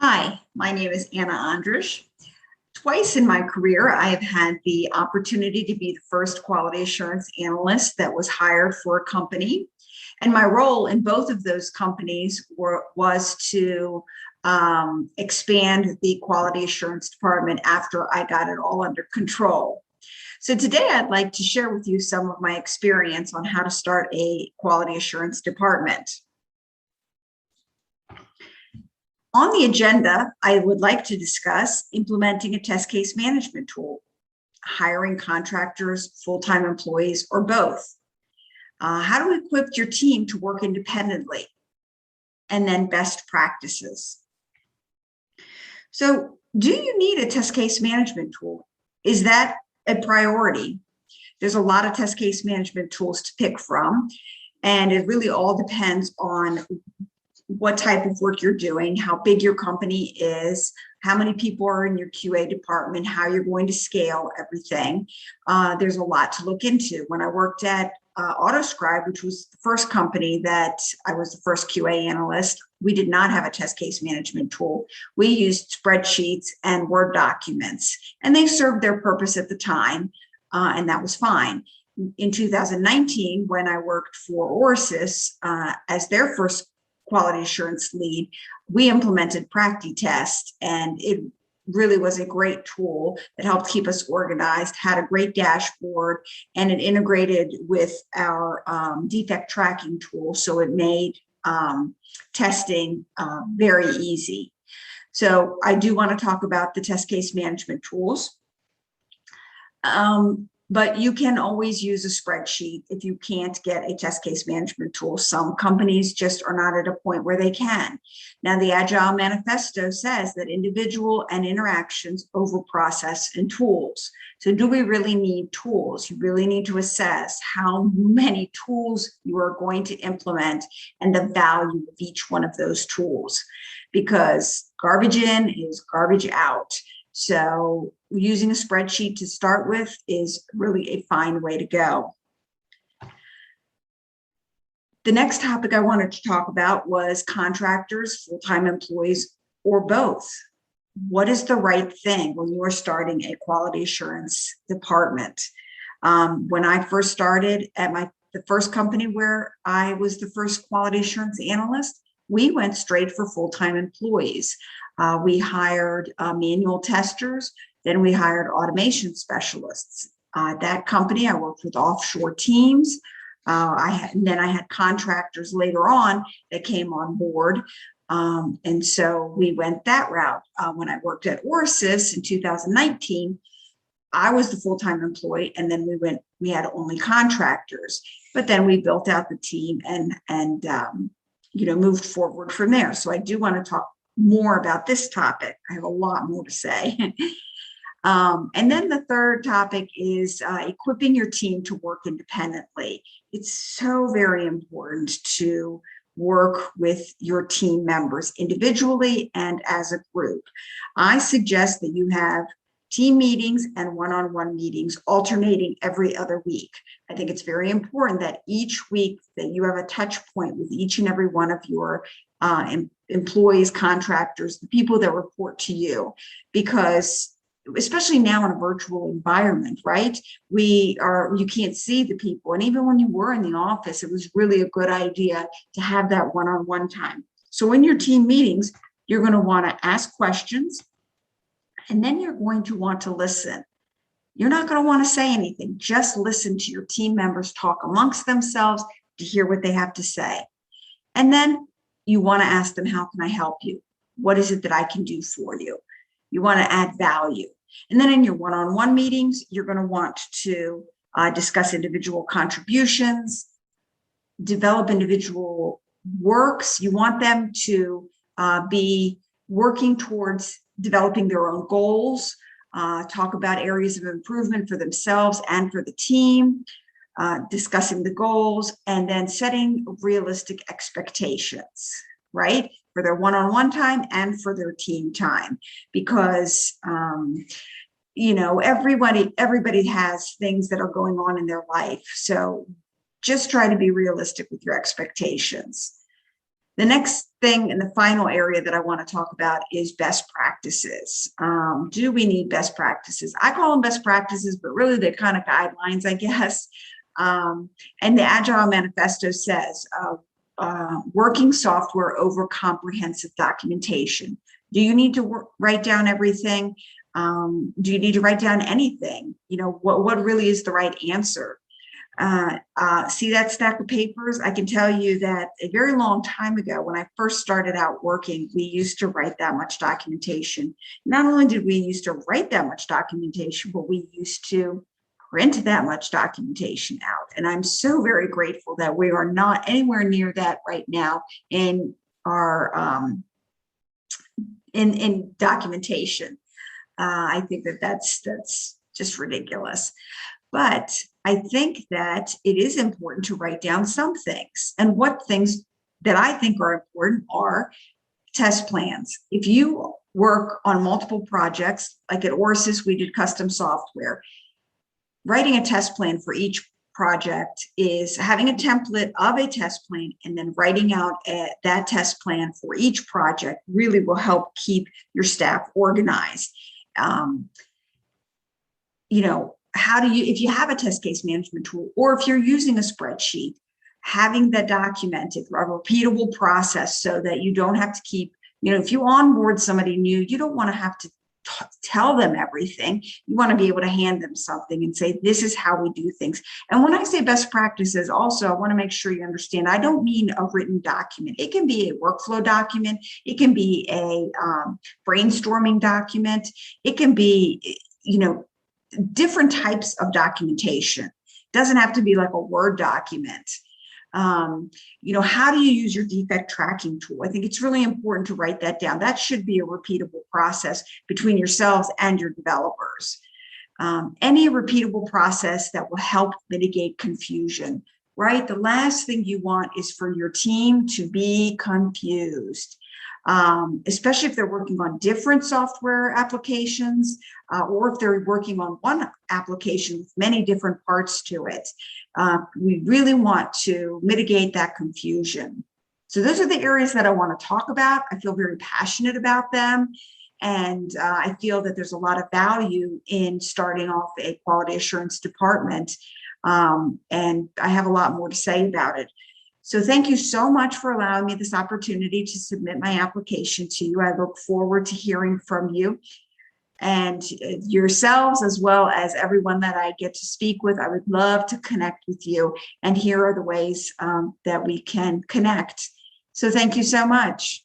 Hi, my name is Anna Ondrish. Twice in my career, I have had the opportunity to be the first quality assurance analyst that was hired for a company. And my role in both of those companies was to expand the quality assurance department after I got it all under control. So today I'd like to share with you some of my experience on how to start a quality assurance department. On the agenda, I would like to discuss implementing a test case management tool, hiring contractors, full-time employees, or both. How to equip your team to work independently, and then best practices. So, do you need a test case management tool? Is that a priority? There's a lot of test case management tools to pick from, and it really all depends on what type of work you're doing, how big your company is, how many people are in your QA department, how you're going to scale everything. There's a lot to look into. When I worked at AutoScribe, which was the first company that I was the first QA analyst, we did not have a test case management tool. We used spreadsheets and Word documents, and they served their purpose at the time, and that was fine. In 2019, when I worked for Orsys as their first quality assurance lead, we implemented PractiTest, and it really was a great tool that helped keep us organized, had a great dashboard, and it integrated with our defect tracking tool, so it made testing very easy. So I do want to talk about the test case management tools. But you can always use a spreadsheet if you can't get a test case management tool. Some companies just are not at a point where they can. Now, the Agile Manifesto says that individual and interactions over process and tools. So do we really need tools? You really need to assess how many tools you are going to implement and the value of each one of those tools, because garbage in is garbage out. So using a spreadsheet to start with is really a fine way to go. The next topic I wanted to talk about was contractors, full-time employees, or both. What is the right thing when you are starting a quality assurance department? When I first started at the first company where I was the first quality assurance analyst, we went straight for full-time employees. We hired manual testers, then we hired automation specialists. At that company, I worked with offshore teams. Then I had contractors later on that came on board. And so we went that route. When I worked at Orsys in 2019, I was the full-time employee, and then we had only contractors. But then we built out the team and moved forward from there. So I do want to talk more about this topic. I have a lot more to say. And then the third topic is equipping your team to work independently. It's so very important to work with your team members individually and as a group. I suggest that you have team meetings and one-on-one meetings alternating every other week. I think it's very important that each week that you have a touch point with each and every one of your employees, contractors, the people that report to you, because especially now in a virtual environment, right? You can't see the people. And even when you were in the office, it was really a good idea to have that one-on-one time. So in your team meetings, you're going to want to ask questions, and then you're going to want to listen. You're not going to want to say anything. Just listen to your team members talk amongst themselves to hear what they have to say. And then you want to ask them, how can I help you? What is it that I can do for you? You want to add value. And then in your one-on-one meetings, you're going to want to discuss individual contributions, develop individual works. You want them to be working towards developing their own goals, talk about areas of improvement for themselves and for the team, discussing the goals, and then setting realistic expectations, right? For their one-on-one time and for their team time, because everybody has things that are going on in their life. So just try to be realistic with your expectations. The next thing and the final area that I want to talk about is best practices. Do we need best practices? I call them best practices, but really they're kind of guidelines, I guess. And the Agile Manifesto says, working software over comprehensive documentation. Do you need to write down everything? Do you need to write down anything? You know, what really is the right answer? See that stack of papers? I can tell you that a very long time ago, when I first started out working, we used to write that much documentation. Not only did we used to write that much documentation, but we used to print that much documentation out. And I'm so very grateful that we are not anywhere near that right now in our in documentation. I think that that's just ridiculous. But I think that it is important to write down some things. And what things that I think are important are test plans. If you work on multiple projects, like at Orsis, we did custom software. Writing a test plan for each project is having a template of a test plan and then writing out that test plan for each project really will help keep your staff organized. You know, how do you, if you have a test case management tool, or if you're using a spreadsheet, having that documented, a repeatable process so that you don't have to keep, you know, if you onboard somebody new, you don't want to have to tell them everything. You want to be able to hand them something and say, this is how we do things. And when I say best practices, also, I want to make sure you understand, I don't mean a written document. It can be a workflow document. It can be a brainstorming document. It can be, you know, different types of documentation. It doesn't have to be like a Word document. You know, how do you use your defect tracking tool? I think it's really important to write that down. That should be a repeatable process between yourselves and your developers. Any repeatable process that will help mitigate confusion, right? The last thing you want is for your team to be confused. Especially if they're working on different software applications, or if they're working on one application with many different parts to it. We really want to mitigate that confusion. So those are the areas that I want to talk about. I feel very passionate about them. And I feel that there's a lot of value in starting off a quality assurance department. And I have a lot more to say about it. So thank you so much for allowing me this opportunity to submit my application to you. I look forward to hearing from you and yourselves, as well as everyone that I get to speak with. I would love to connect with you, and here are the ways that we can connect. So thank you so much.